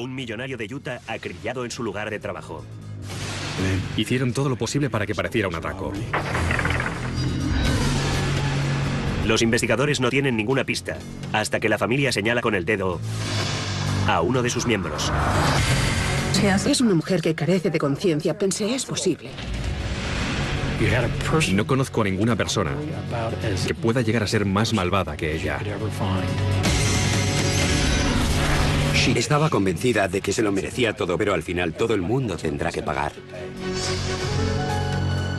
un millonario de Utah acribillado en su lugar de trabajo. Hicieron todo lo posible para que pareciera un atraco. Los investigadores no tienen ninguna pista, hasta que la familia señala con el dedo a uno de sus miembros. Es una mujer que carece de conciencia. Pensé, es posible. No conozco a ninguna persona que pueda llegar a ser más malvada que ella. Estaba convencida de que se lo merecía todo, pero al final todo el mundo tendrá que pagar.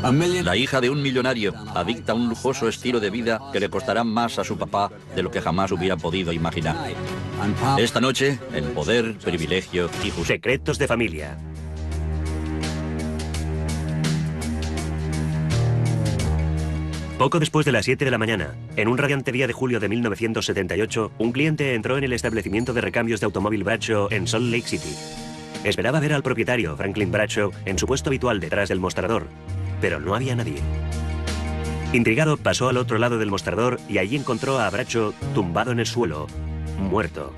La hija de un millonario, adicta a un lujoso estilo de vida que le costará más a su papá de lo que jamás hubiera podido imaginar. Esta noche, en Poder, Privilegio y Justicia. Secretos de familia. Poco después de las 7 de la mañana, en un radiante día de julio de 1978, un cliente entró en el establecimiento de recambios de automóvil Bradshaw en Salt Lake City. Esperaba ver al propietario, Franklin Bradshaw, en su puesto habitual detrás del mostrador, pero no había nadie. Intrigado, pasó al otro lado del mostrador y allí encontró a Bradshaw tumbado en el suelo, muerto.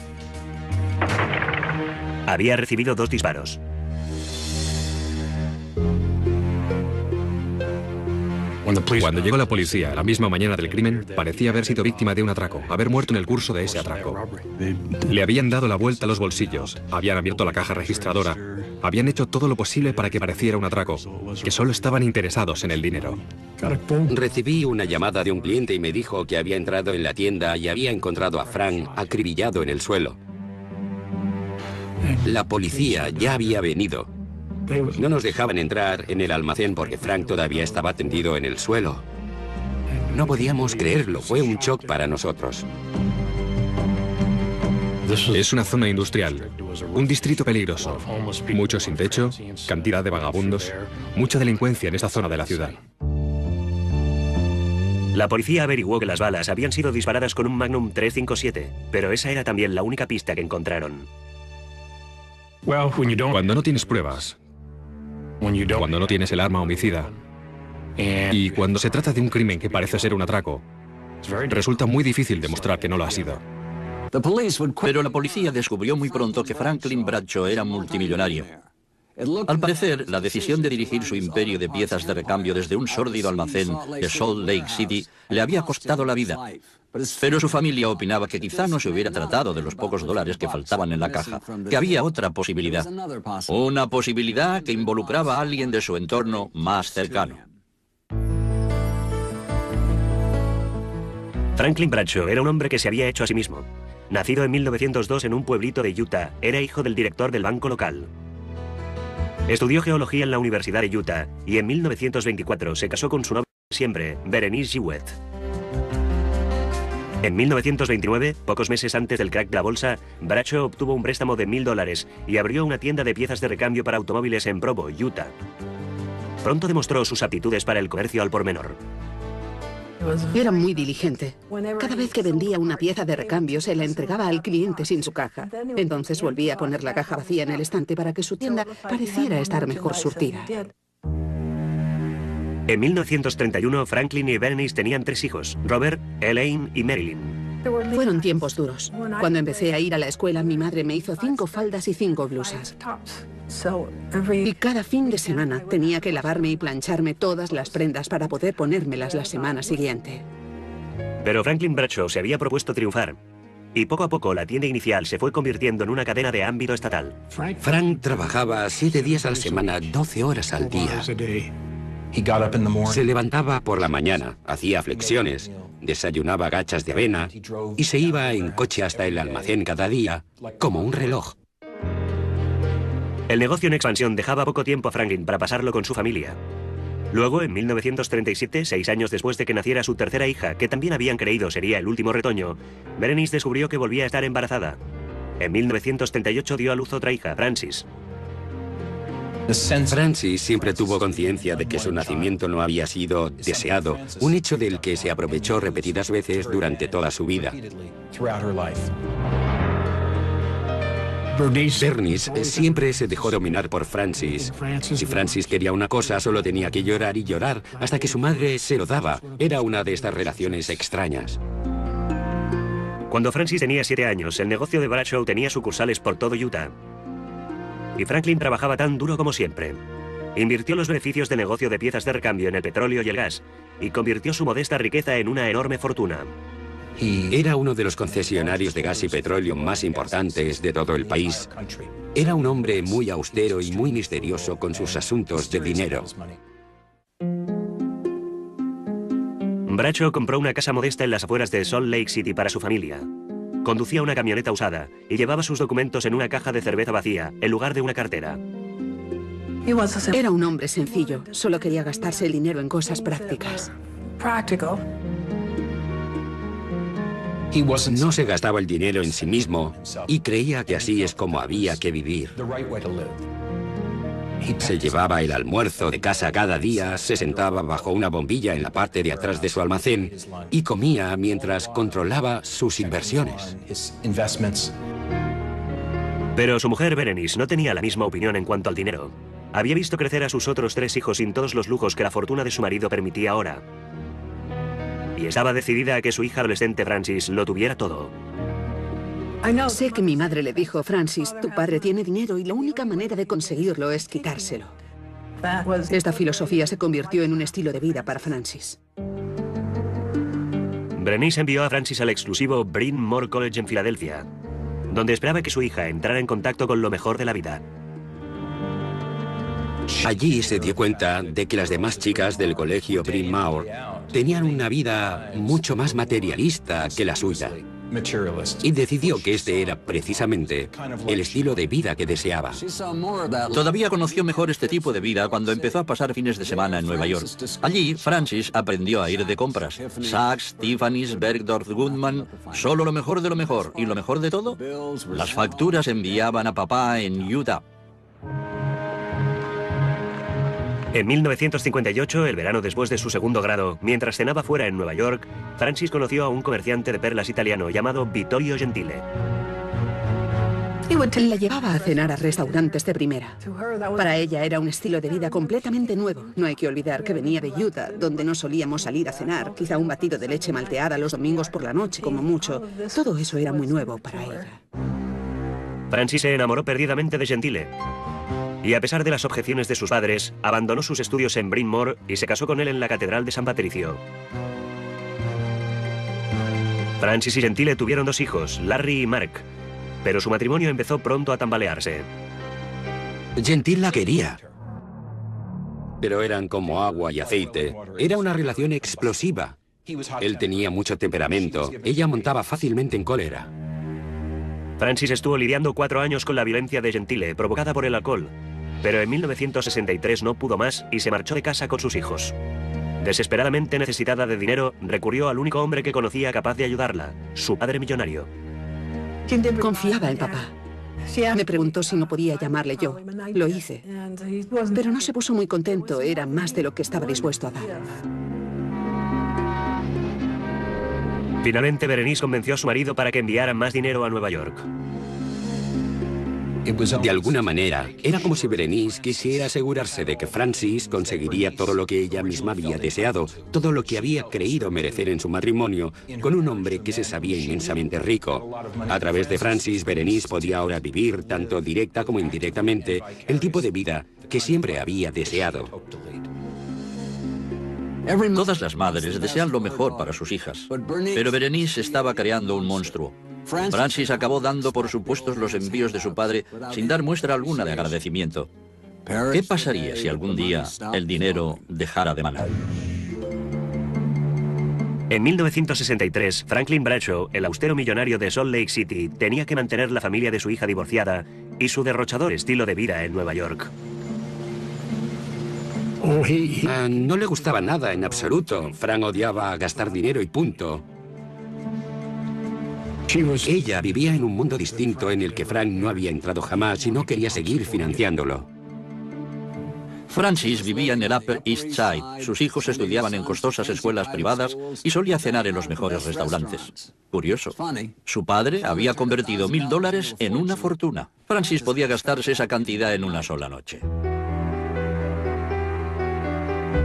Había recibido 2 disparos. Cuando llegó la policía la misma mañana del crimen, parecía haber sido víctima de un atraco, haber muerto en el curso de ese atraco. Le habían dado la vuelta a los bolsillos, habían abierto la caja registradora, habían hecho todo lo posible para que pareciera un atraco, que solo estaban interesados en el dinero. Recibí una llamada de un cliente y me dijo que había entrado en la tienda y había encontrado a Frank acribillado en el suelo. La policía ya había venido. No nos dejaban entrar en el almacén porque Frank todavía estaba tendido en el suelo. No podíamos creerlo, fue un shock para nosotros. Es una zona industrial, un distrito peligroso, muchos sin techo, cantidad de vagabundos, mucha delincuencia en esta zona de la ciudad. La policía averiguó que las balas habían sido disparadas con un Magnum 357, pero esa era también la única pista que encontraron. Cuando no tienes pruebas, cuando no tienes el arma homicida, y cuando se trata de un crimen que parece ser un atraco, resulta muy difícil demostrar que no lo ha sido. Pero la policía descubrió muy pronto que Franklin Bradshaw era multimillonario. Al parecer, la decisión de dirigir su imperio de piezas de recambio desde un sórdido almacén de Salt Lake City le había costado la vida. Pero su familia opinaba que quizá no se hubiera tratado de los pocos dólares que faltaban en la caja, que había otra posibilidad. Una posibilidad que involucraba a alguien de su entorno más cercano. Franklin Bradshaw era un hombre que se había hecho a sí mismo. Nacido en 1902 en un pueblito de Utah, era hijo del director del banco local. Estudió geología en la Universidad de Utah y en 1924 se casó con su novia de siempre, Berenice Jewett. En 1929, pocos meses antes del crack de la bolsa, Bradshaw obtuvo un préstamo de $1000 y abrió una tienda de piezas de recambio para automóviles en Provo, Utah. Pronto demostró sus aptitudes para el comercio al por menor. Era muy diligente. Cada vez que vendía una pieza de recambio se la entregaba al cliente sin su caja. Entonces volvía a poner la caja vacía en el estante para que su tienda pareciera estar mejor surtida. En 1931, Franklin y Berenice tenían 3 hijos, Robert, Elaine y Marilyn. Fueron tiempos duros. Cuando empecé a ir a la escuela, mi madre me hizo 5 faldas y 5 blusas. Y cada fin de semana tenía que lavarme y plancharme todas las prendas para poder ponérmelas la semana siguiente. Pero Franklin Bradshaw se había propuesto triunfar. Y poco a poco la tienda inicial se fue convirtiendo en una cadena de ámbito estatal. Frank trabajaba 7 días a la semana, 12 horas al día. Se levantaba por la mañana, hacía flexiones, desayunaba gachas de avena y se iba en coche hasta el almacén cada día, como un reloj. El negocio en expansión dejaba poco tiempo a Franklin para pasarlo con su familia. Luego, en 1937, 6 años después de que naciera su tercera hija, que también habían creído sería el último retoño, Berenice descubrió que volvía a estar embarazada. En 1938 dio a luz otra hija, Frances. Frances siempre tuvo conciencia de que su nacimiento no había sido deseado, un hecho del que se aprovechó repetidas veces durante toda su vida. Bernice siempre se dejó dominar por Frances. Si Frances quería una cosa, solo tenía que llorar y llorar hasta que su madre se lo daba. Era una de estas relaciones extrañas. Cuando Frances tenía 7 años, el negocio de Bradshaw tenía sucursales por todo Utah. Y Franklin trabajaba tan duro como siempre. Invirtió los beneficios de negocio de piezas de recambio en el petróleo y el gas, y convirtió su modesta riqueza en una enorme fortuna. Era uno de los concesionarios de gas y petróleo más importantes de todo el país. Era un hombre muy austero y muy misterioso con sus asuntos de dinero. Bradshaw compró una casa modesta en las afueras de Salt Lake City para su familia. Conducía una camioneta usada y llevaba sus documentos en una caja de cerveza vacía, en lugar de una cartera. Era un hombre sencillo, solo quería gastarse el dinero en cosas prácticas. No se gastaba el dinero en sí mismo y creía que así es como había que vivir. Se llevaba el almuerzo de casa cada día, se sentaba bajo una bombilla en la parte de atrás de su almacén y comía mientras controlaba sus inversiones. Pero su mujer Berenice no tenía la misma opinión en cuanto al dinero. Había visto crecer a sus otros 3 hijos sin todos los lujos que la fortuna de su marido permitía ahora. Y estaba decidida a que su hija adolescente Frances lo tuviera todo. Sé que mi madre le dijo, Frances, tu padre tiene dinero y la única manera de conseguirlo es quitárselo. Esta filosofía se convirtió en un estilo de vida para Frances. Berenice envió a Frances al exclusivo Bryn Mawr College en Filadelfia, donde esperaba que su hija entrara en contacto con lo mejor de la vida. Allí se dio cuenta de que las demás chicas del colegio Bryn Mawr tenían una vida mucho más materialista que la suya. Y decidió que este era precisamente el estilo de vida que deseaba. Todavía conoció mejor este tipo de vida cuando empezó a pasar fines de semana en Nueva York. Allí, Frances aprendió a ir de compras. Saks, Tiffany's, Bergdorf Goodman, solo lo mejor de lo mejor. ¿Y lo mejor de todo? Las facturas enviaban a papá en Utah. En 1958, el verano después de su segundo grado, mientras cenaba fuera en Nueva York, Frances conoció a un comerciante de perlas italiano llamado Vittorio Gentile. La llevaba a cenar a restaurantes de primera. Para ella era un estilo de vida completamente nuevo. No hay que olvidar que venía de Utah, donde no solíamos salir a cenar, quizá un batido de leche malteada los domingos por la noche, como mucho. Todo eso era muy nuevo para ella. Frances se enamoró perdidamente de Gentile. Y a pesar de las objeciones de sus padres, abandonó sus estudios en Bryn Mawr y se casó con él en la Catedral de San Patricio. Frances y Gentile tuvieron 2 hijos, Larry y Mark, pero su matrimonio empezó pronto a tambalearse. Gentile la quería, pero eran como agua y aceite. Era una relación explosiva. Él tenía mucho temperamento, ella montaba fácilmente en cólera. Frances estuvo lidiando 4 años con la violencia de Gentile, provocada por el alcohol, pero en 1963 no pudo más y se marchó de casa con sus hijos. Desesperadamente necesitada de dinero, recurrió al único hombre que conocía capaz de ayudarla, su padre millonario. Confiaba en papá. Me preguntó si no podía llamarle yo. Lo hice. Pero no se puso muy contento, era más de lo que estaba dispuesto a dar. Finalmente, Berenice convenció a su marido para que enviara más dinero a Nueva York. De alguna manera, era como si Berenice quisiera asegurarse de que Frances conseguiría todo lo que ella misma había deseado, todo lo que había creído merecer en su matrimonio, con un hombre que se sabía inmensamente rico. A través de Frances, Berenice podía ahora vivir, tanto directa como indirectamente, el tipo de vida que siempre había deseado. Todas las madres desean lo mejor para sus hijas, pero Berenice estaba creando un monstruo. Frances acabó dando por supuestos los envíos de su padre sin dar muestra alguna de agradecimiento. ¿Qué pasaría si algún día el dinero dejara de manar? En 1963, Franklin Bradshaw, el austero millonario de Salt Lake City, tenía que mantener la familia de su hija divorciada y su derrochador estilo de vida en Nueva York. No le gustaba nada en absoluto. Frank odiaba gastar dinero y punto. Ella vivía en un mundo distinto en el que Frank no había entrado jamás y no quería seguir financiándolo. Frances vivía en el Upper East Side. Sus hijos estudiaban en costosas escuelas privadas y solía cenar en los mejores restaurantes. Curioso. Su padre había convertido $1000 en una fortuna. Frances podía gastarse esa cantidad en una sola noche.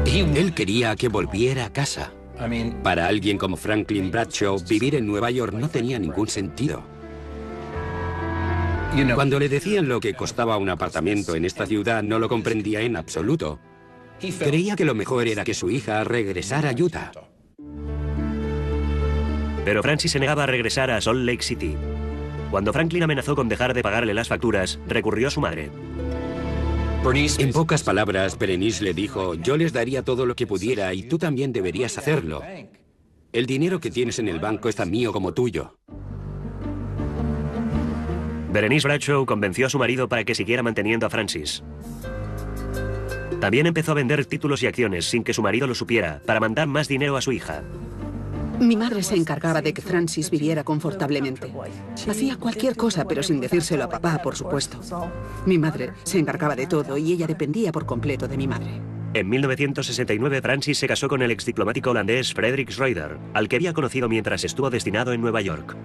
Él quería que volviera a casa. Para alguien como Franklin Bradshaw, vivir en Nueva York no tenía ningún sentido. Cuando le decían lo que costaba un apartamento en esta ciudad, no lo comprendía en absoluto. Creía que lo mejor era que su hija regresara a Utah. Pero Francis se negaba a regresar a Salt Lake City. Cuando Franklin amenazó con dejar de pagarle las facturas, recurrió a su madre. En pocas palabras, Berenice le dijo: yo les daría todo lo que pudiera y tú también deberías hacerlo. El dinero que tienes en el banco es tan mío como tuyo. Berenice Bradshaw convenció a su marido para que siguiera manteniendo a Francis. También empezó a vender títulos y acciones sin que su marido lo supiera, para mandar más dinero a su hija. Mi madre se encargaba de que Francis viviera confortablemente. Hacía cualquier cosa, pero sin decírselo a papá, por supuesto. Mi madre se encargaba de todo y ella dependía por completo de mi madre. En 1969, Francis se casó con el exdiplomático holandés Frederik Schroeder, al que había conocido mientras estuvo destinado en Nueva York.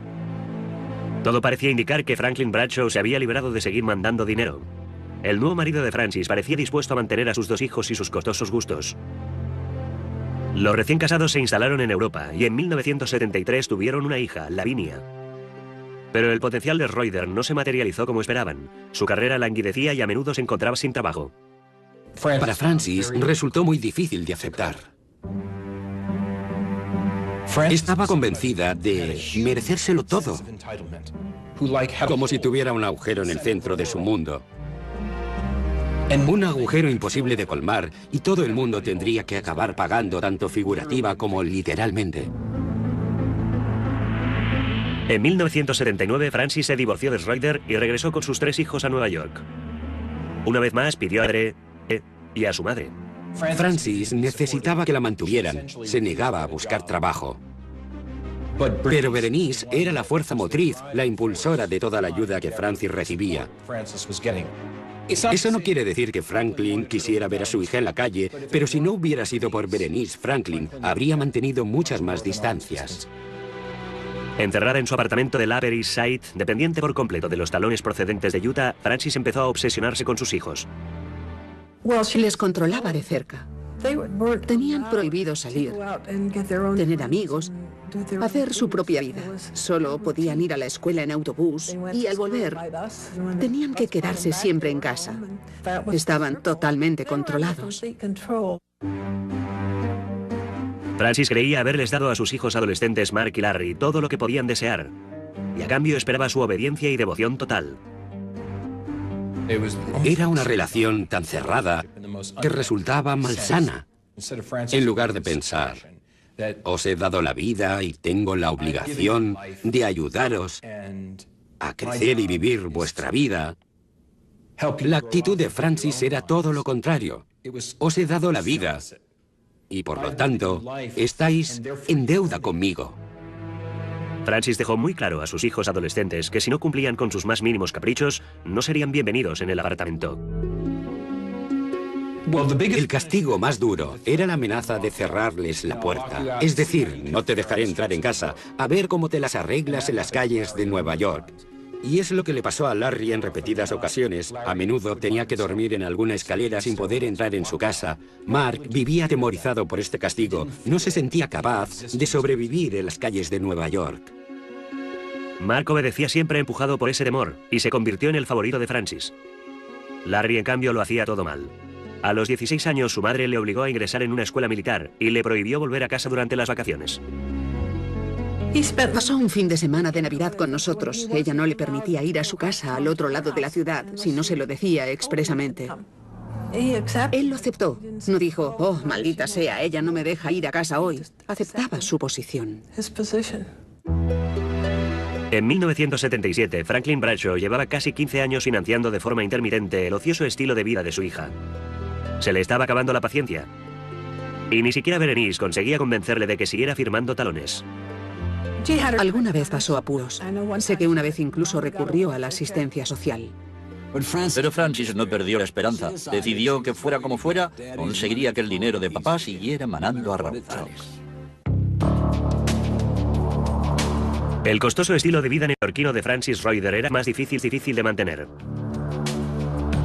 Todo parecía indicar que Franklin Bradshaw se había librado de seguir mandando dinero. El nuevo marido de Francis parecía dispuesto a mantener a sus dos hijos y sus costosos gustos. Los recién casados se instalaron en Europa y en 1973 tuvieron una hija, Lavinia. Pero el potencial de Schroeder no se materializó como esperaban. Su carrera languidecía y a menudo se encontraba sin trabajo. Para Francis resultó muy difícil de aceptar. Estaba convencida de merecérselo todo, como si tuviera un agujero en el centro de su mundo. Un agujero imposible de colmar y todo el mundo tendría que acabar pagando tanto figurativa como literalmente. En 1979, Francis se divorció de Schroeder y regresó con sus 3 hijos a Nueva York. Una vez más pidió a padre y a su madre. Francis necesitaba que la mantuvieran, se negaba a buscar trabajo. Pero Berenice era la fuerza motriz, la impulsora de toda la ayuda que Francis recibía. Eso no quiere decir que Franklin quisiera ver a su hija en la calle, pero si no hubiera sido por Berenice, Franklin habría mantenido muchas más distancias. Encerrada en su apartamento de Upper East Side, dependiente por completo de los talones procedentes de Utah, Francis empezó a obsesionarse con sus hijos. Les controlaba de cerca. Tenían prohibido salir, tener amigos, hacer su propia vida. Solo podían ir a la escuela en autobús y al volver tenían que quedarse siempre en casa. Estaban totalmente controlados. Francis creía haberles dado a sus hijos adolescentes Mark y Larry todo lo que podían desear, y a cambio esperaba su obediencia y devoción total. Era una relación tan cerrada que resultaba malsana. En lugar de pensar: os he dado la vida y tengo la obligación de ayudaros a crecer y vivir vuestra vida, la actitud de Francis era todo lo contrario. Os he dado la vida y por lo tanto estáis en deuda conmigo. Francis dejó muy claro a sus hijos adolescentes que si no cumplían con sus más mínimos caprichos, no serían bienvenidos en el apartamento. El castigo más duro era la amenaza de cerrarles la puerta. Es decir, no te dejaré entrar en casa, a ver cómo te las arreglas en las calles de Nueva York. Y es lo que le pasó a Larry en repetidas ocasiones. A menudo tenía que dormir en alguna escalera sin poder entrar en su casa. Mark vivía atemorizado por este castigo. No se sentía capaz de sobrevivir en las calles de Nueva York. Mark obedecía siempre empujado por ese temor y se convirtió en el favorito de Francis. Larry, en cambio, lo hacía todo mal. A los 16 años, su madre le obligó a ingresar en una escuela militar y le prohibió volver a casa durante las vacaciones. Pasó un fin de semana de Navidad con nosotros. Ella no le permitía ir a su casa al otro lado de la ciudad si no se lo decía expresamente. Él lo aceptó. No dijo: oh, maldita sea, ella no me deja ir a casa hoy. Aceptaba su posición. En 1977, Franklin Bradshaw llevaba casi 15 años financiando de forma intermitente el ocioso estilo de vida de su hija. Se le estaba acabando la paciencia. Y ni siquiera Berenice conseguía convencerle de que siguiera firmando talones. Alguna vez pasó apuros. Sé que una vez incluso recurrió a la asistencia social. Pero Francis no perdió la esperanza. Decidió que fuera como fuera, conseguiría que el dinero de papá siguiera manando a raudales. El costoso estilo de vida neoyorquino de Francis Schroeder era más difícil de mantener.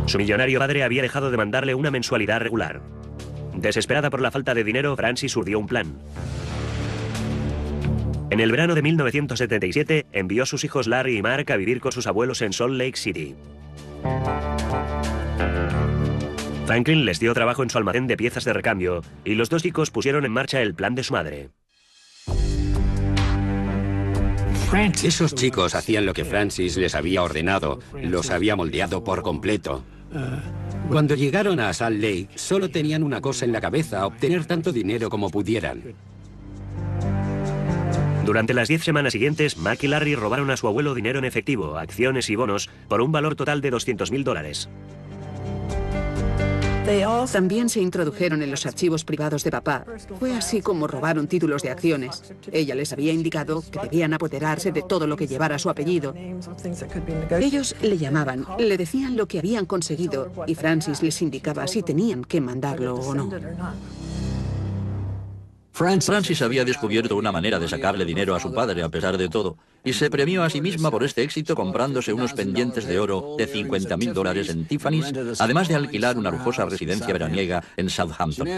Su millonario padre había dejado de mandarle una mensualidad regular. Desesperada por la falta de dinero, Francis urdió un plan. En el verano de 1977 envió a sus hijos Larry y Mark a vivir con sus abuelos en Salt Lake City. Franklin les dio trabajo en su almacén de piezas de recambio y los dos chicos pusieron en marcha el plan de su madre. Esos chicos hacían lo que Francis les había ordenado, los había moldeado por completo. Cuando llegaron a Salt Lake, solo tenían una cosa en la cabeza: obtener tanto dinero como pudieran. Durante las 10 semanas siguientes, Mark y Larry robaron a su abuelo dinero en efectivo, acciones y bonos, por un valor total de $200.000. También se introdujeron en los archivos privados de papá. Fue así como robaron títulos de acciones. Ella les había indicado que debían apoderarse de todo lo que llevara su apellido. Ellos le llamaban, le decían lo que habían conseguido y Francis les indicaba si tenían que mandarlo o no. Francis había descubierto una manera de sacarle dinero a su padre a pesar de todo, y se premió a sí misma por este éxito comprándose unos pendientes de oro de $50.000 en Tiffany's, además de alquilar una lujosa residencia veraniega en Southampton.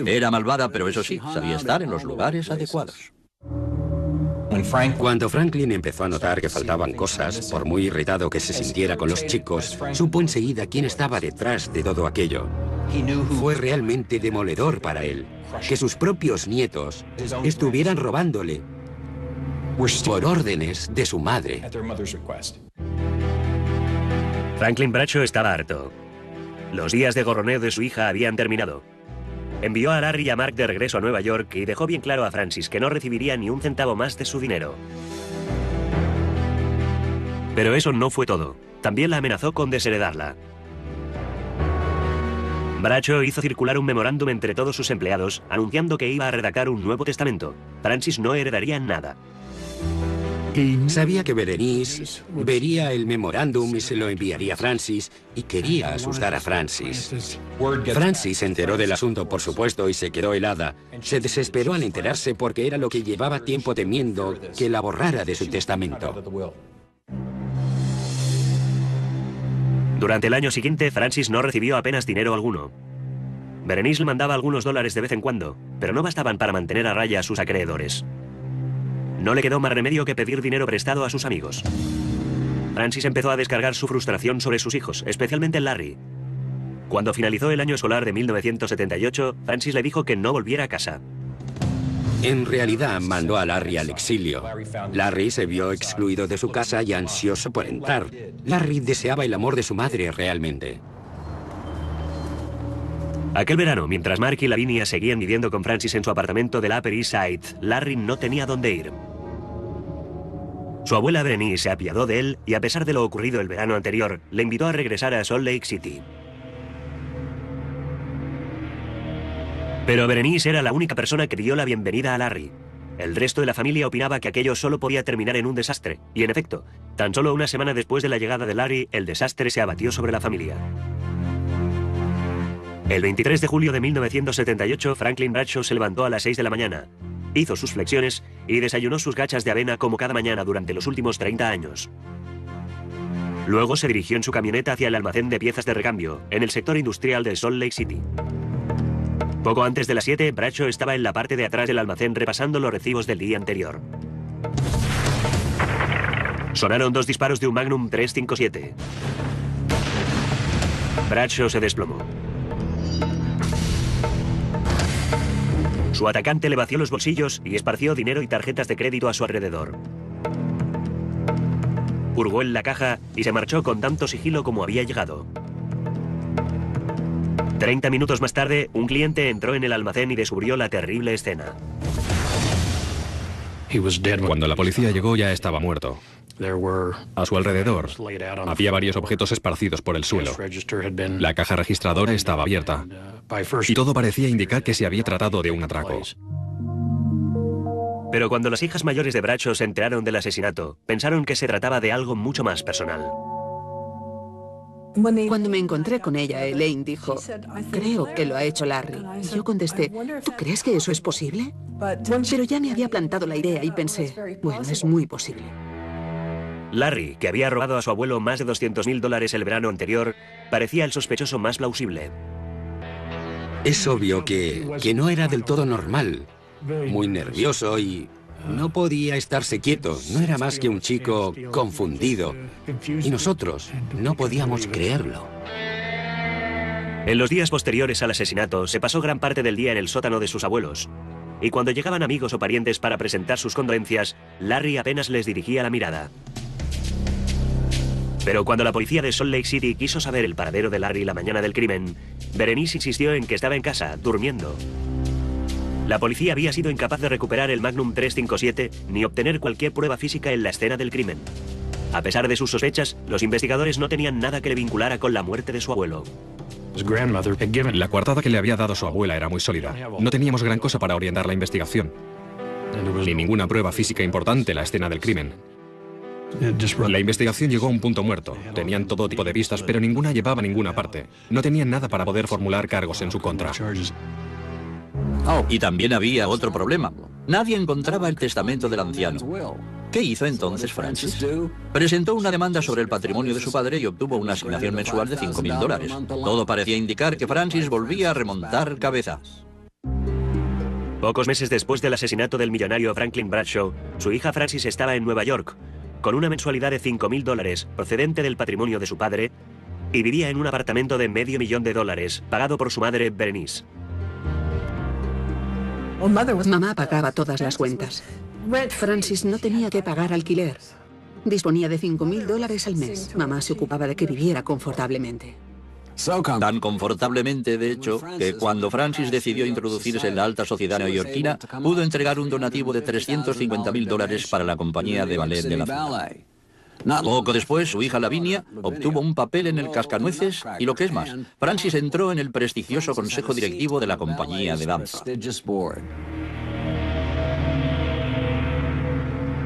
Era malvada, pero eso sí, sabía estar en los lugares adecuados. Cuando Franklin empezó a notar que faltaban cosas, por muy irritado que se sintiera con los chicos, supo enseguida quién estaba detrás de todo aquello. Fue realmente demoledor para él que sus propios nietos estuvieran robándole por órdenes de su madre. Franklin Bradshaw estaba harto. Los días de gorroneo de su hija habían terminado. Envió a Larry y a Mark de regreso a Nueva York y dejó bien claro a Francis que no recibiría ni un centavo más de su dinero. Pero eso no fue todo. También la amenazó con desheredarla. Bradshaw hizo circular un memorándum entre todos sus empleados, anunciando que iba a redactar un nuevo testamento. Francis no heredaría nada. Sabía que Berenice vería el memorándum y se lo enviaría a Francis, y quería asustar a Francis. Francis se enteró del asunto, por supuesto, y se quedó helada. Se desesperó al enterarse porque era lo que llevaba tiempo temiendo, que la borrara de su testamento. Durante el año siguiente, Francis no recibió apenas dinero alguno. Berenice le mandaba algunos dólares de vez en cuando, pero no bastaban para mantener a raya a sus acreedores. No le quedó más remedio que pedir dinero prestado a sus amigos. Francis empezó a descargar su frustración sobre sus hijos, especialmente Larry. Cuando finalizó el año escolar de 1978, Francis le dijo que no volviera a casa. En realidad, mandó a Larry al exilio. Larry se vio excluido de su casa y ansioso por entrar. Larry deseaba el amor de su madre realmente. Aquel verano, mientras Mark y Lavinia seguían viviendo con Francis en su apartamento del Upper East Side, Larry no tenía dónde ir. Su abuela Berenice se apiadó de él y, a pesar de lo ocurrido el verano anterior, le invitó a regresar a Salt Lake City. Pero Berenice era la única persona que dio la bienvenida a Larry. El resto de la familia opinaba que aquello solo podía terminar en un desastre, y en efecto, tan solo una semana después de la llegada de Larry, el desastre se abatió sobre la familia. El 23 de julio de 1978, Franklin Bradshaw se levantó a las 6 de la mañana, hizo sus flexiones y desayunó sus gachas de avena como cada mañana durante los últimos 30 años. Luego se dirigió en su camioneta hacia el almacén de piezas de recambio, en el sector industrial de Salt Lake City. Poco antes de las 7, Bradshaw estaba en la parte de atrás del almacén repasando los recibos del día anterior. Sonaron 2 disparos de un Magnum 357. Bradshaw se desplomó. Su atacante le vació los bolsillos y esparció dinero y tarjetas de crédito a su alrededor. Hurgó en la caja y se marchó con tanto sigilo como había llegado. 30 minutos más tarde, un cliente entró en el almacén y descubrió la terrible escena. Cuando la policía llegó ya estaba muerto. A su alrededor había varios objetos esparcidos por el suelo. La caja registradora estaba abierta y todo parecía indicar que se había tratado de un atraco. Pero cuando las hijas mayores de Bradshaw se enteraron del asesinato, pensaron que se trataba de algo mucho más personal. Cuando me encontré con ella, Elaine dijo, creo que lo ha hecho Larry. Y yo contesté, ¿tú crees que eso es posible? Pero ya me había plantado la idea y pensé, bueno, es muy posible. Larry, que había robado a su abuelo más de $200.000 el verano anterior, parecía el sospechoso más plausible. Es obvio que no era del todo normal. Muy nervioso y No podía estarse quieto, no era más que un chico confundido. Y nosotros no podíamos creerlo. En los días posteriores al asesinato, se pasó gran parte del día en el sótano de sus abuelos. Y cuando llegaban amigos o parientes para presentar sus condolencias, Larry apenas les dirigía la mirada. Pero cuando la policía de Salt Lake City quiso saber el paradero de Larry la mañana del crimen, Berenice insistió en que estaba en casa, durmiendo. La policía había sido incapaz de recuperar el Magnum 357 ni obtener cualquier prueba física en la escena del crimen. A pesar de sus sospechas, los investigadores no tenían nada que le vinculara con la muerte de su abuelo. La coartada que le había dado su abuela era muy sólida. No teníamos gran cosa para orientar la investigación. Ni ninguna prueba física importante en la escena del crimen. La investigación llegó a un punto muerto. Tenían todo tipo de pistas, pero ninguna llevaba a ninguna parte. No tenían nada para poder formular cargos en su contra. Y también había otro problema. Nadie encontraba el testamento del anciano. ¿Qué hizo entonces Francis? Presentó una demanda sobre el patrimonio de su padre y obtuvo una asignación mensual de $5.000. Todo parecía indicar que Francis volvía a remontar cabeza. Pocos meses después del asesinato del millonario Franklin Bradshaw, su hija Francis estaba en Nueva York, con una mensualidad de $5.000 procedente del patrimonio de su padre, y vivía en un apartamento de $500,000 pagado por su madre Berenice. Mamá pagaba todas las cuentas. Francis no tenía que pagar alquiler. Disponía de $5.000 al mes. Mamá se ocupaba de que viviera confortablemente. Tan confortablemente, de hecho, que cuando Francis decidió introducirse en la alta sociedad neoyorquina, pudo entregar un donativo de $350.000 para la compañía de ballet de la ciudad. Poco después, su hija Lavinia obtuvo un papel en el Cascanueces y, lo que es más, Francis entró en el prestigioso consejo directivo de la compañía de danza.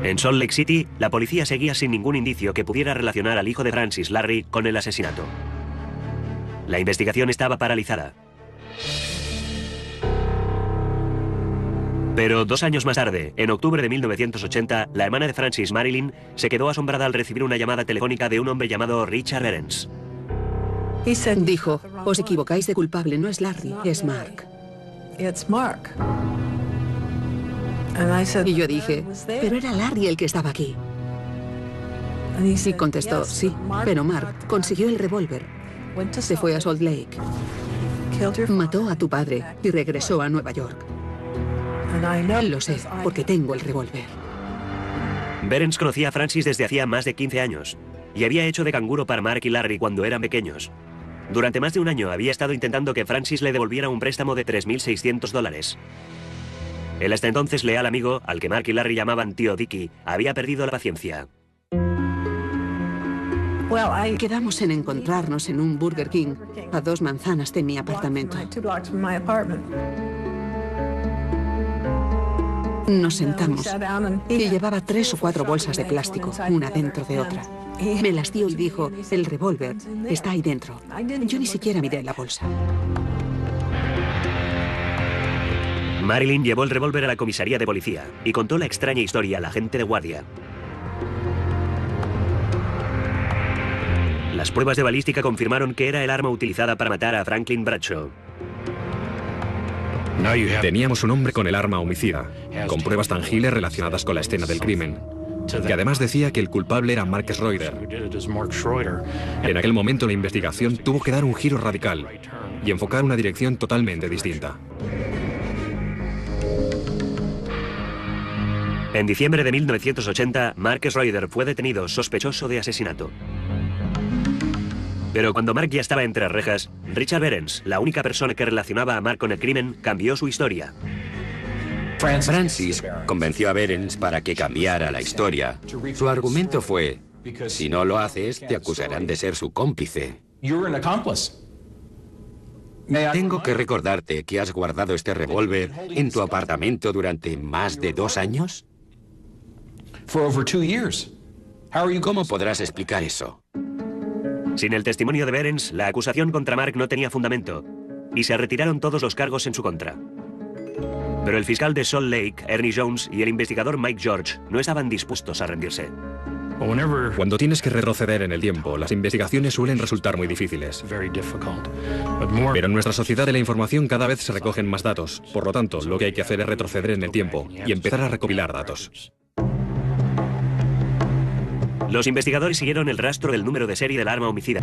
En Salt Lake City, la policía seguía sin ningún indicio que pudiera relacionar al hijo de Francis, Larry, con el asesinato. La investigación estaba paralizada. Pero 2 años más tarde, en octubre de 1980, la hermana de Francis, Marilyn, se quedó asombrada al recibir una llamada telefónica de un hombre llamado Richard Berens. Dijo, os equivocáis de culpable, no es Larry, es Mark. Y yo dije, pero era Larry el que estaba aquí. Y contestó, sí, pero Mark consiguió el revólver. Se fue a Salt Lake. Mató a tu padre y regresó a Nueva York. Lo sé, porque tengo el revólver. Berens conocía a Francis desde hacía más de 15 años y había hecho de canguro para Mark y Larry cuando eran pequeños. Durante más de un año había estado intentando que Francis le devolviera un préstamo de $3.600. El hasta entonces leal amigo, al que Mark y Larry llamaban tío Dickie, había perdido la paciencia. Quedamos en encontrarnos en un Burger King a 2 manzanas de mi apartamento. Nos sentamos y llevaba 3 o 4 bolsas de plástico, una dentro de otra. Me las dio y dijo, el revólver está ahí dentro. Yo ni siquiera miré la bolsa. Marilyn llevó el revólver a la comisaría de policía y contó la extraña historia al agente de guardia. Las pruebas de balística confirmaron que era el arma utilizada para matar a Franklin Bradshaw. Teníamos un hombre con el arma homicida, con pruebas tangibles relacionadas con la escena del crimen, que además decía que el culpable era Mark Schroeder. En aquel momento la investigación tuvo que dar un giro radical y enfocar una dirección totalmente distinta. En diciembre de 1980, Mark Schroeder fue detenido sospechoso de asesinato. Pero cuando Mark ya estaba entre rejas, Richard Berens, la única persona que relacionaba a Mark con el crimen, cambió su historia. Francis convenció a Berens para que cambiara la historia. Su argumento fue, si no lo haces, te acusarán de ser su cómplice. Tengo que recordarte que has guardado este revólver en tu apartamento durante más de 2 años. ¿Cómo podrás explicar eso? Sin el testimonio de Berens, la acusación contra Mark no tenía fundamento y se retiraron todos los cargos en su contra. Pero el fiscal de Salt Lake, Ernie Jones, y el investigador Mike George no estaban dispuestos a rendirse. Cuando tienes que retroceder en el tiempo, las investigaciones suelen resultar muy difíciles. Pero en nuestra sociedad de la información cada vez se recogen más datos. Por lo tanto, lo que hay que hacer es retroceder en el tiempo y empezar a recopilar datos. Los investigadores siguieron el rastro del número de serie del arma homicida.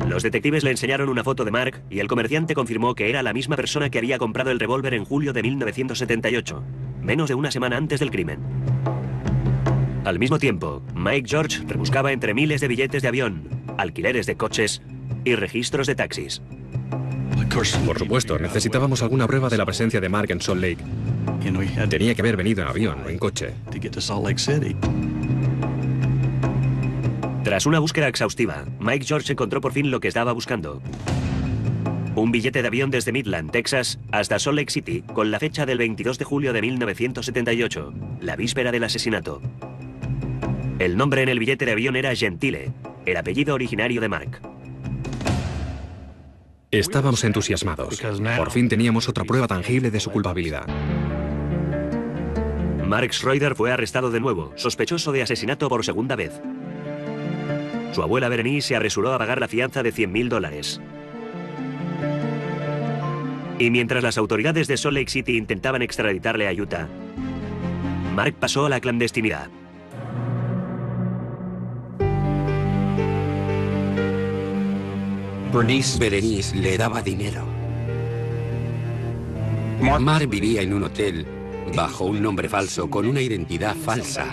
Los detectives le enseñaron una foto de Mark y el comerciante confirmó que era la misma persona que había comprado el revólver en julio de 1978, menos de una semana antes del crimen. Al mismo tiempo, Mike George rebuscaba entre miles de billetes de avión, alquileres de coches y registros de taxis. Por supuesto, necesitábamos alguna prueba de la presencia de Mark en Salt Lake. Tenía que haber venido en avión o en coche. Tras una búsqueda exhaustiva, Mike George encontró por fin lo que estaba buscando. Un billete de avión desde Midland, Texas, hasta Salt Lake City, con la fecha del 22 de julio de 1978, la víspera del asesinato. El nombre en el billete de avión era Gentile, el apellido originario de Mark. Estábamos entusiasmados. Por fin teníamos otra prueba tangible de su culpabilidad. Mark Schroeder fue arrestado de nuevo, sospechoso de asesinato por segunda vez. Su abuela Berenice se apresuró a pagar la fianza de $100.000. Y mientras las autoridades de Salt Lake City intentaban extraditarle a Utah, Mark pasó a la clandestinidad. Berenice le daba dinero. Mark vivía en un hotel bajo un nombre falso, con una identidad falsa.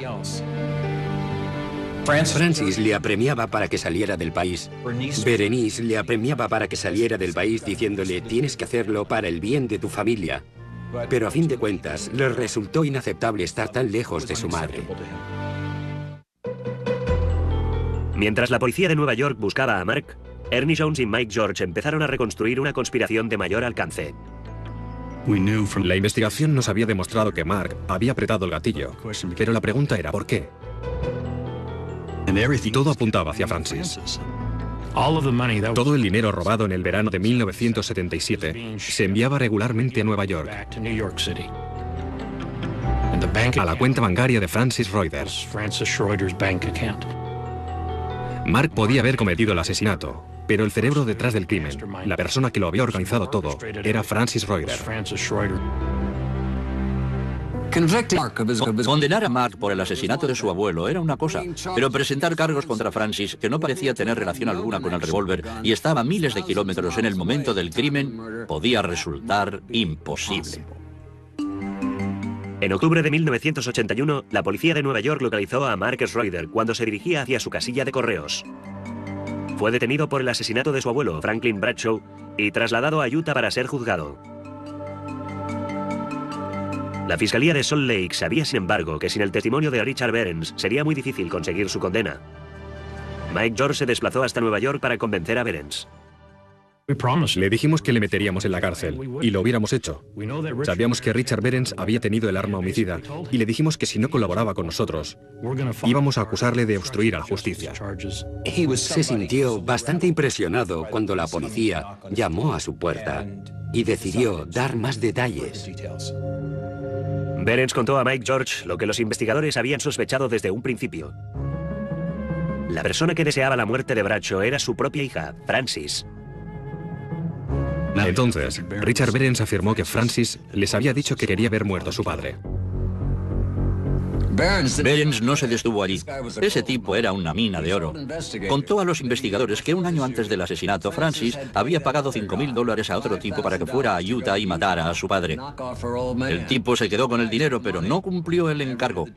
Francis le apremiaba para que saliera del país. Berenice le apremiaba para que saliera del país diciéndole: tienes que hacerlo para el bien de tu familia. Pero a fin de cuentas, le resultó inaceptable estar tan lejos de su madre. Mientras la policía de Nueva York buscaba a Mark, Ernie Jones y Mike George empezaron a reconstruir una conspiración de mayor alcance. La investigación nos había demostrado que Mark había apretado el gatillo, pero la pregunta era ¿por qué? Y todo apuntaba hacia Francis. Todo el dinero robado en el verano de 1977 se enviaba regularmente a Nueva York, a la cuenta bancaria de Francis Schroeder. Mark podía haber cometido el asesinato, pero el cerebro detrás del crimen, la persona que lo había organizado todo, era Francis Schroeder. Condenar a Mark por el asesinato de su abuelo era una cosa, pero presentar cargos contra Francis, que no parecía tener relación alguna con el revólver y estaba a miles de kilómetros en el momento del crimen, podía resultar imposible. En octubre de 1981, la policía de Nueva York localizó a Mark Schroeder cuando se dirigía hacia su casilla de correos. Fue detenido por el asesinato de su abuelo, Franklin Bradshaw, y trasladado a Utah para ser juzgado. La Fiscalía de Salt Lake sabía, sin embargo, que sin el testimonio de Richard Behrens sería muy difícil conseguir su condena. Mike George se desplazó hasta Nueva York para convencer a Behrens. Le dijimos que le meteríamos en la cárcel, y lo hubiéramos hecho. Sabíamos que Richard Behrens había tenido el arma homicida, y le dijimos que si no colaboraba con nosotros, íbamos a acusarle de obstruir a la justicia. Se sintió bastante impresionado cuando la policía llamó a su puerta y decidió dar más detalles. Behrens contó a Mike George lo que los investigadores habían sospechado desde un principio. La persona que deseaba la muerte de Bradshaw era su propia hija, Francis. Entonces, Richard Behrens afirmó que Francis les había dicho que quería ver muerto a su padre. Behrens no se detuvo allí. Ese tipo era una mina de oro. Contó a los investigadores que un año antes del asesinato, Francis había pagado $5.000 a otro tipo para que fuera a Utah y matara a su padre. El tipo se quedó con el dinero, pero no cumplió el encargo.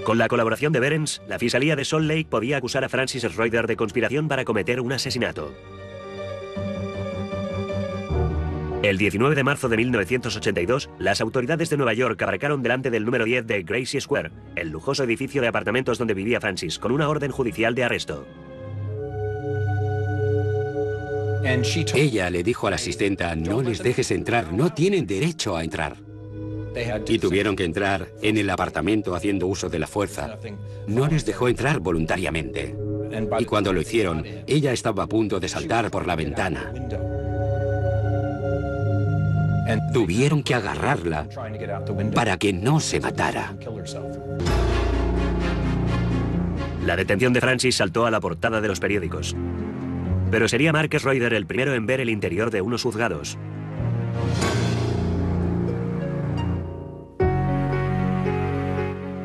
Con la colaboración de Behrens, la Fiscalía de Salt Lake podía acusar a Francis Schroeder de conspiración para cometer un asesinato. El 19 de marzo de 1982, las autoridades de Nueva York abarcaron delante del número 10 de Gracie Square, el lujoso edificio de apartamentos donde vivía Francis, con una orden judicial de arresto. Ella le dijo a la asistenta: no les dejes entrar, no tienen derecho a entrar. Y tuvieron que entrar en el apartamento haciendo uso de la fuerza. No les dejó entrar voluntariamente. Y cuando lo hicieron, ella estaba a punto de saltar por la ventana. Tuvieron que agarrarla para que no se matara. La detención de Francis saltó a la portada de los periódicos. Pero sería Mark Schroeder el primero en ver el interior de unos juzgados.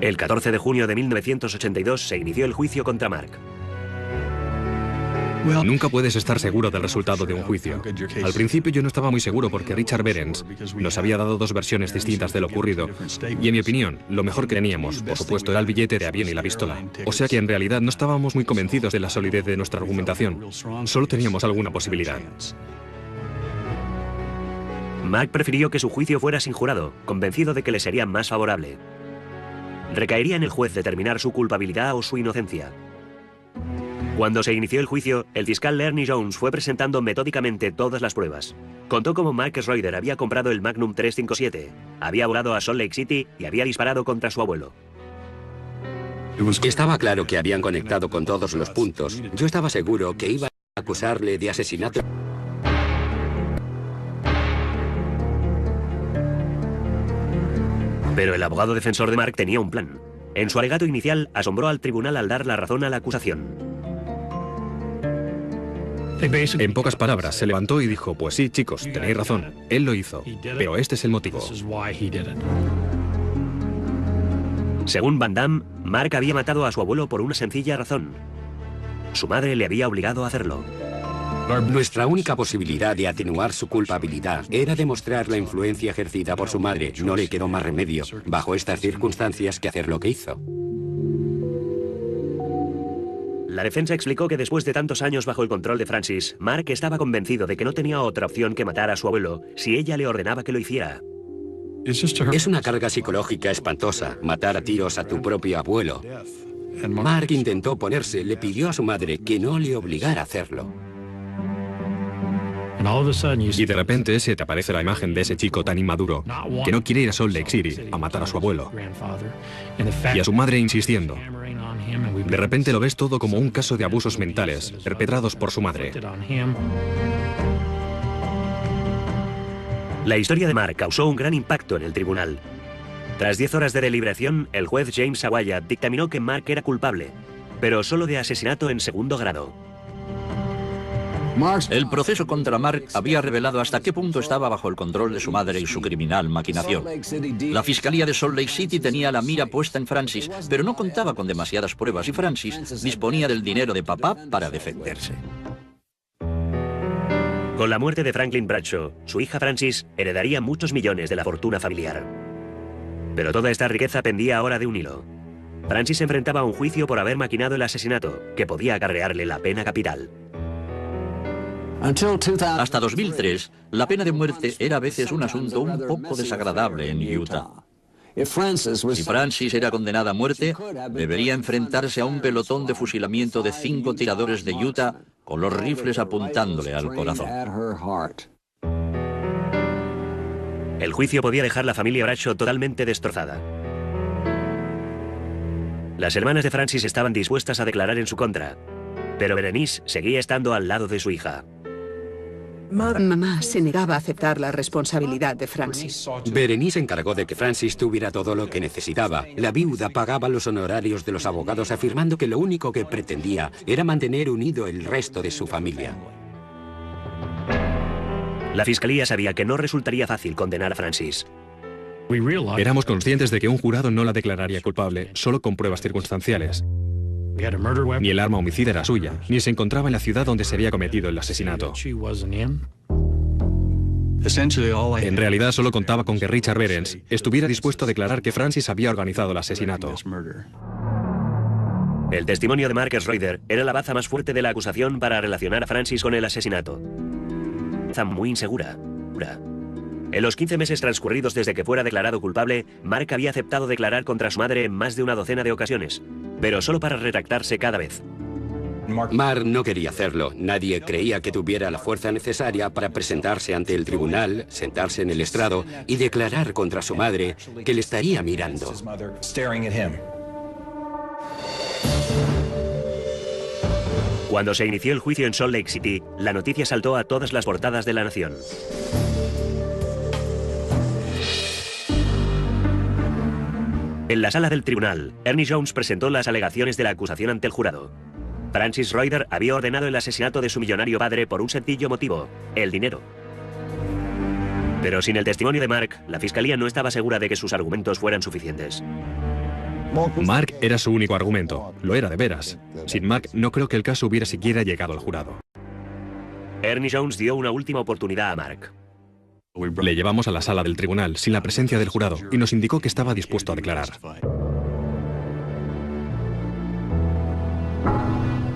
El 14 de junio de 1982 se inició el juicio contra Mark. Nunca puedes estar seguro del resultado de un juicio. Al principio yo no estaba muy seguro porque Richard Behrens nos había dado dos versiones distintas de lo ocurrido. Y en mi opinión, lo mejor que teníamos, por supuesto, era el billete de avión y la pistola. O sea que en realidad no estábamos muy convencidos de la solidez de nuestra argumentación. Solo teníamos alguna posibilidad. Mark prefirió que su juicio fuera sin jurado, convencido de que le sería más favorable. Recaería en el juez determinar su culpabilidad o su inocencia. Cuando se inició el juicio, el fiscal Ernie Jones fue presentando metódicamente todas las pruebas. Contó cómo Mark Schroeder había comprado el Magnum 357, había volado a Salt Lake City y había disparado contra su abuelo. Estaba claro que habían conectado con todos los puntos. Yo estaba seguro que iban a acusarle de asesinato. Pero el abogado defensor de Mark tenía un plan. En su alegato inicial, asombró al tribunal al dar la razón a la acusación. En pocas palabras, se levantó y dijo, pues sí, chicos, tenéis razón, él lo hizo, pero este es el motivo. Según Van Damme, Mark había matado a su abuelo por una sencilla razón. Su madre le había obligado a hacerlo. Nuestra única posibilidad de atenuar su culpabilidad era demostrar la influencia ejercida por su madre. No le quedó más remedio, bajo estas circunstancias, que hacer lo que hizo. La defensa explicó que después de tantos años bajo el control de Francis, Mark estaba convencido de que no tenía otra opción que matar a su abuelo si ella le ordenaba que lo hiciera. Es una carga psicológica espantosa, matar a tiros a tu propio abuelo. Mark intentó oponerse, le pidió a su madre que no le obligara a hacerlo. Y de repente se te aparece la imagen de ese chico tan inmaduro, que no quiere ir a Salt Lake City a matar a su abuelo. Y a su madre insistiendo. De repente lo ves todo como un caso de abusos mentales, perpetrados por su madre. La historia de Mark causó un gran impacto en el tribunal. Tras 10 horas de deliberación, el juez James Sawaya dictaminó que Mark era culpable, pero solo de asesinato en segundo grado. El proceso contra Mark había revelado hasta qué punto estaba bajo el control de su madre y su criminal maquinación. La Fiscalía de Salt Lake City tenía la mira puesta en Francis, pero no contaba con demasiadas pruebas y Francis disponía del dinero de papá para defenderse. Con la muerte de Franklin Bradshaw, su hija Francis heredaría muchos millones de la fortuna familiar. Pero toda esta riqueza pendía ahora de un hilo. Francis se enfrentaba a un juicio por haber maquinado el asesinato, que podía acarrearle la pena capital. Hasta 2003, la pena de muerte era a veces un asunto un poco desagradable en Utah. Si Francis era condenada a muerte, debería enfrentarse a un pelotón de fusilamiento de 5 tiradores de Utah con los rifles apuntándole al corazón. El juicio podía dejar la familia Bradshaw totalmente destrozada. Las hermanas de Francis estaban dispuestas a declarar en su contra, pero Berenice seguía estando al lado de su hija. Mamá se negaba a aceptar la responsabilidad de Francis. Berenice se encargó de que Francis tuviera todo lo que necesitaba. La viuda pagaba los honorarios de los abogados, afirmando que lo único que pretendía era mantener unido el resto de su familia. La fiscalía sabía que no resultaría fácil condenar a Francis. Éramos conscientes de que un jurado no la declararía culpable, solo con pruebas circunstanciales. Ni el arma homicida era suya, ni se encontraba en la ciudad donde se había cometido el asesinato. En realidad solo contaba con que Richard Behrens estuviera dispuesto a declarar que Francis había organizado el asesinato. El testimonio de Mark Schroeder era la baza más fuerte de la acusación para relacionar a Francis con el asesinato. Muy insegura. En los 15 meses transcurridos desde que fuera declarado culpable, Mark había aceptado declarar contra su madre en más de una docena de ocasiones, pero solo para retractarse cada vez. Mark no quería hacerlo. Nadie creía que tuviera la fuerza necesaria para presentarse ante el tribunal, sentarse en el estrado y declarar contra su madre, que le estaría mirando. Cuando se inició el juicio en Salt Lake City, la noticia saltó a todas las portadas de La Nación. En la sala del tribunal, Ernie Jones presentó las alegaciones de la acusación ante el jurado. Francis Reuter había ordenado el asesinato de su millonario padre por un sencillo motivo: el dinero. Pero sin el testimonio de Mark, la fiscalía no estaba segura de que sus argumentos fueran suficientes. Mark era su único argumento. Lo era de veras. Sin Mark, no creo que el caso hubiera siquiera llegado al jurado. Ernie Jones dio una última oportunidad a Mark. Le llevamos a la sala del tribunal sin la presencia del jurado y nos indicó que estaba dispuesto a declarar.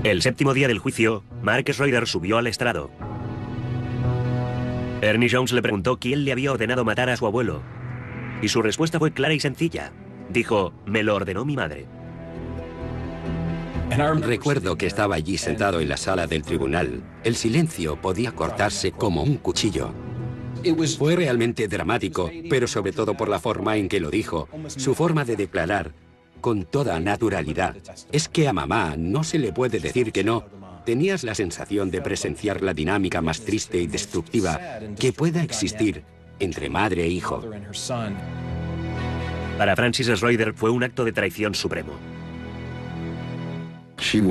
El séptimo día del juicio, Mark Schroeder subió al estrado. Ernie Jones le preguntó quién le había ordenado matar a su abuelo. Y su respuesta fue clara y sencilla. Dijo: me lo ordenó mi madre. Recuerdo que estaba allí sentado en la sala del tribunal. El silencio podía cortarse como un cuchillo. Fue realmente dramático, pero sobre todo por la forma en que lo dijo, su forma de declarar con toda naturalidad. Es que a mamá no se le puede decir que no. Tenías la sensación de presenciar la dinámica más triste y destructiva que pueda existir entre madre e hijo. Para Francis Schroeder fue un acto de traición supremo.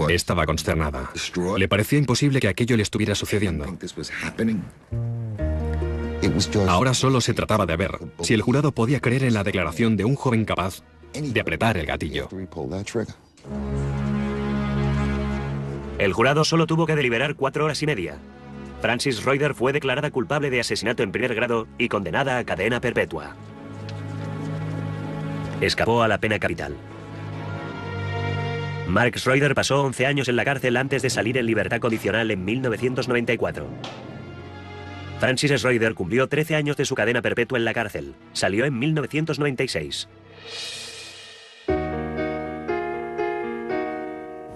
Estaba consternada. Le parecía imposible que aquello le estuviera sucediendo. Ahora solo se trataba de ver si el jurado podía creer en la declaración de un joven capaz de apretar el gatillo. El jurado solo tuvo que deliberar 4 horas y media. Francis Schroeder fue declarada culpable de asesinato en primer grado y condenada a cadena perpetua. Escapó a la pena capital. Mark Schroeder pasó 11 años en la cárcel antes de salir en libertad condicional en 1994. Francis Schroeder cumplió 13 años de su cadena perpetua en la cárcel. Salió en 1996.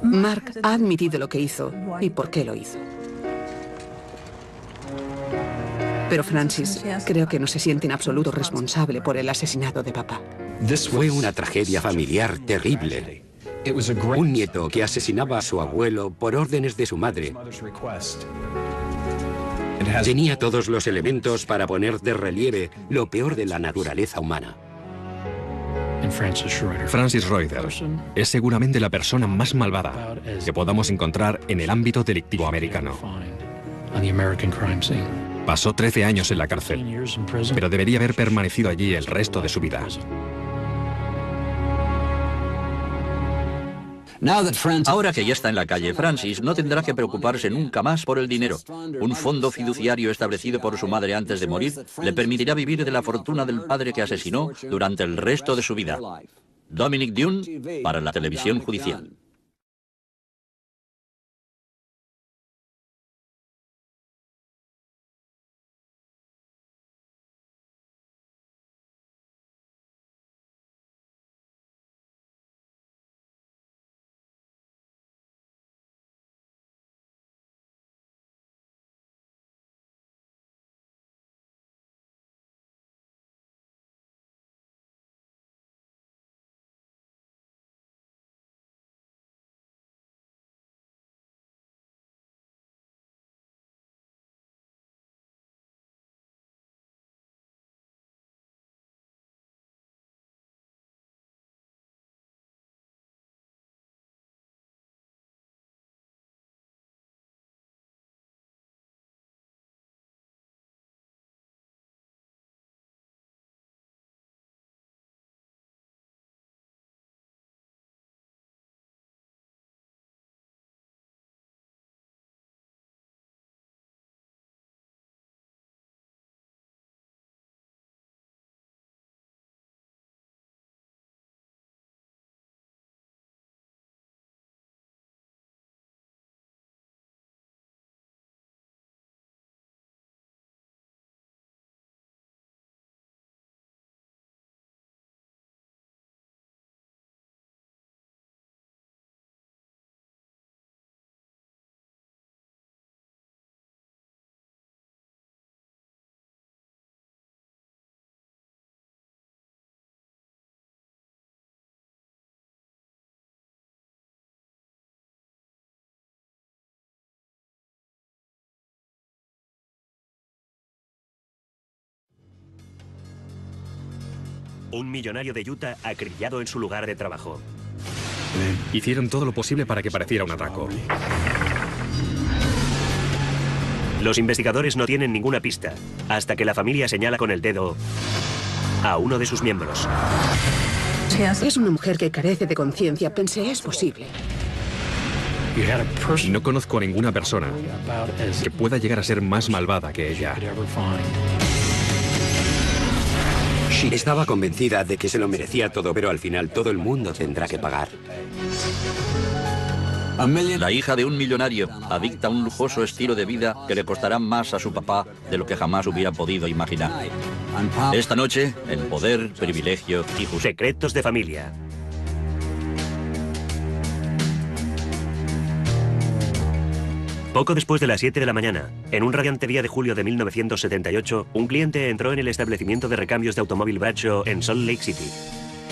Mark ha admitido lo que hizo y por qué lo hizo. Pero Francis creo que no se siente en absoluto responsable por el asesinato de papá. Fue una tragedia familiar terrible. Un nieto que asesinaba a su abuelo por órdenes de su madre. Tenía todos los elementos para poner de relieve lo peor de la naturaleza humana. Francis Reuter es seguramente la persona más malvada que podamos encontrar en el ámbito delictivo americano. Pasó 13 años en la cárcel, pero debería haber permanecido allí el resto de su vida. Ahora que ya está en la calle, Francis no tendrá que preocuparse nunca más por el dinero. Un fondo fiduciario establecido por su madre antes de morir le permitirá vivir de la fortuna del padre que asesinó durante el resto de su vida. Dominic Dunne para la televisión judicial. un millonario de Utah acribillado en su lugar de trabajo. Hicieron todo lo posible para que pareciera un atraco. Los investigadores no tienen ninguna pista, hasta que la familia señala con el dedo a uno de sus miembros. Es una mujer que carece de conciencia. Pensé, es posible. No conozco a ninguna persona que pueda llegar a ser más malvada que ella. Estaba convencida de que se lo merecía todo, pero al final todo el mundo tendrá que pagar. La hija de un millonario, adicta a un lujoso estilo de vida que le costará más a su papá de lo que jamás hubiera podido imaginar. Esta noche, en Poder, Privilegio y Justicia. Secretos de familia. Poco después de las 7 de la mañana, en un radiante día de julio de 1978, un cliente entró en el establecimiento de recambios de automóvil Bradshaw en Salt Lake City.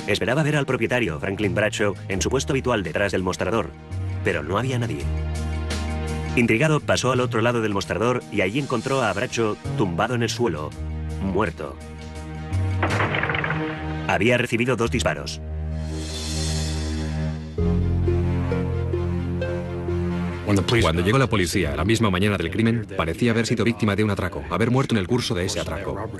Esperaba ver al propietario, Franklin Bradshaw, en su puesto habitual detrás del mostrador, pero no había nadie. Intrigado, pasó al otro lado del mostrador y allí encontró a Bradshaw tumbado en el suelo, muerto. Había recibido 2 disparos. Cuando llegó la policía la misma mañana del crimen, parecía haber sido víctima de un atraco, haber muerto en el curso de ese atraco.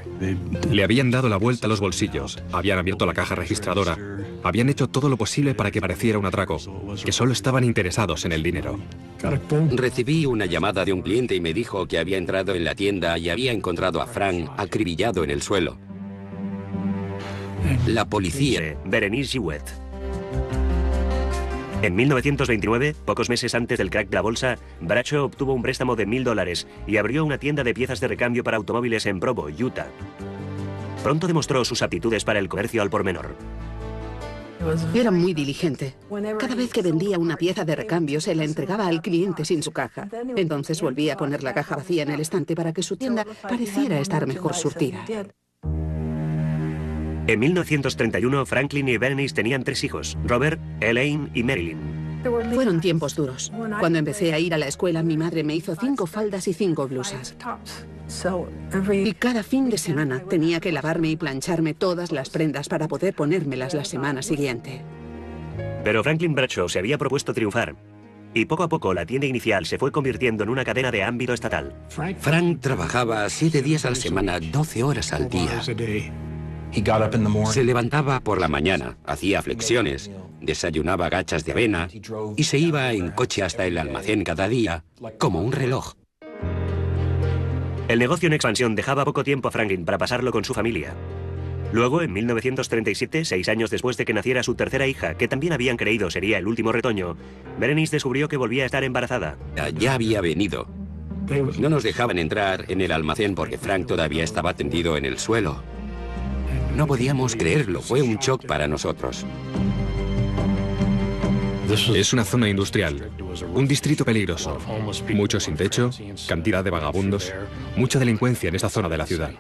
Le habían dado la vuelta a los bolsillos, habían abierto la caja registradora, habían hecho todo lo posible para que pareciera un atraco, que solo estaban interesados en el dinero. Recibí una llamada de un cliente y me dijo que había entrado en la tienda y había encontrado a Frank acribillado en el suelo. La policía... Berenice Jewett. En 1929, pocos meses antes del crack de la bolsa, Bradshaw obtuvo un préstamo de $1000 y abrió una tienda de piezas de recambio para automóviles en Provo, Utah. Pronto demostró sus aptitudes para el comercio al por menor. Era muy diligente. Cada vez que vendía una pieza de recambio, se la entregaba al cliente sin su caja. Entonces volvía a poner la caja vacía en el estante para que su tienda pareciera estar mejor surtida. En 1931, Franklin y Berenice tenían 3 hijos, Robert, Elaine y Marilyn. Fueron tiempos duros. Cuando empecé a ir a la escuela, mi madre me hizo 5 faldas y 5 blusas. Y cada fin de semana tenía que lavarme y plancharme todas las prendas para poder ponérmelas la semana siguiente. Pero Franklin Bradshaw se había propuesto triunfar. Y poco a poco la tienda inicial se fue convirtiendo en una cadena de ámbito estatal. Frank trabajaba 7 días a la semana, 12 horas al día. Se levantaba por la mañana, hacía flexiones, desayunaba gachas de avena y se iba en coche hasta el almacén cada día, como un reloj. El negocio en expansión dejaba poco tiempo a Franklin para pasarlo con su familia. Luego, en 1937, 6 años después de que naciera su tercera hija, que también habían creído sería el último retoño, Berenice descubrió que volvía a estar embarazada. Ya había venido. No nos dejaban entrar en el almacén porque Frank todavía estaba tendido en el suelo. No podíamos creerlo, fue un shock para nosotros. Es una zona industrial, un distrito peligroso, muchos sin techo, cantidad de vagabundos, mucha delincuencia en esta zona de la ciudad.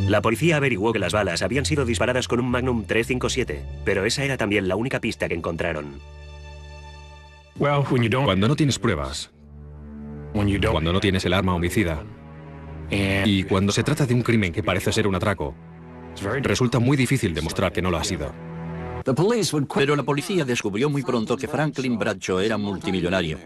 La policía averiguó que las balas habían sido disparadas con un Magnum 357, pero esa era también la única pista que encontraron. Cuando no tienes pruebas, cuando no tienes el arma homicida, y cuando se trata de un crimen que parece ser un atraco, resulta muy difícil demostrar que no lo ha sido. Pero la policía descubrió muy pronto que Franklin Bradshaw era multimillonario.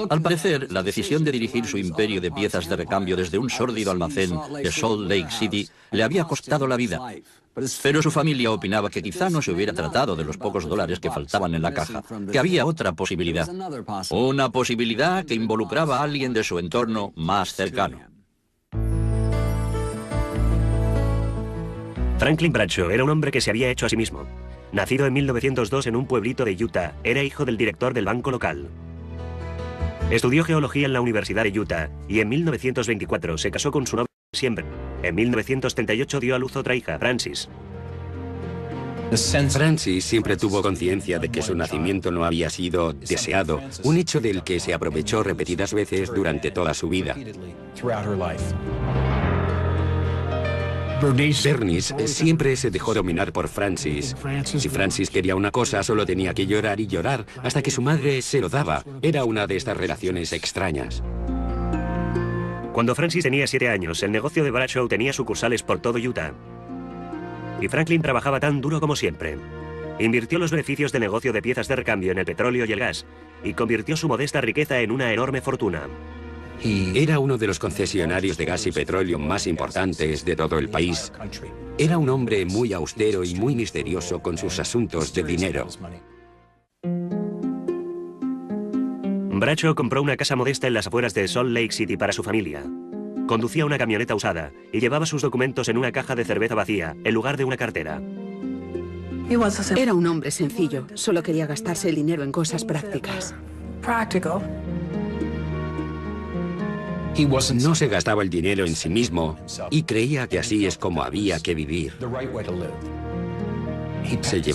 Al parecer, la decisión de dirigir su imperio de piezas de recambio desde un sórdido almacén de Salt Lake City le había costado la vida. Pero su familia opinaba que quizá no se hubiera tratado de los pocos dólares que faltaban en la caja, que había otra posibilidad. Una posibilidad que involucraba a alguien de su entorno más cercano. Franklin Bradshaw era un hombre que se había hecho a sí mismo. Nacido en 1902 en un pueblito de Utah, era hijo del director del banco local. Estudió geología en la Universidad de Utah y en 1924 se casó con su novia siempre. En 1938 dio a luz otra hija, Francis. Francis siempre tuvo conciencia de que su nacimiento no había sido deseado, un hecho del que se aprovechó repetidas veces durante toda su vida. Berenice siempre se dejó dominar por Francis. Si Francis quería una cosa, solo tenía que llorar y llorar hasta que su madre se lo daba. Era una de estas relaciones extrañas. Cuando Francis tenía 7 años, el negocio de Bradshaw tenía sucursales por todo Utah. Y Franklin trabajaba tan duro como siempre. Invirtió los beneficios del negocio de piezas de recambio en el petróleo y el gas, y convirtió su modesta riqueza en una enorme fortuna. Era uno de los concesionarios de gas y petróleo más importantes de todo el país. Era un hombre muy austero y muy misterioso con sus asuntos de dinero. Bradshaw compró una casa modesta en las afueras de Salt Lake City para su familia. Conducía una camioneta usada y llevaba sus documentos en una caja de cerveza vacía, en lugar de una cartera. Era un hombre sencillo, solo quería gastarse el dinero en cosas prácticas. No se gastaba el dinero en sí mismo y creía que así es como había que vivir. Se llevaba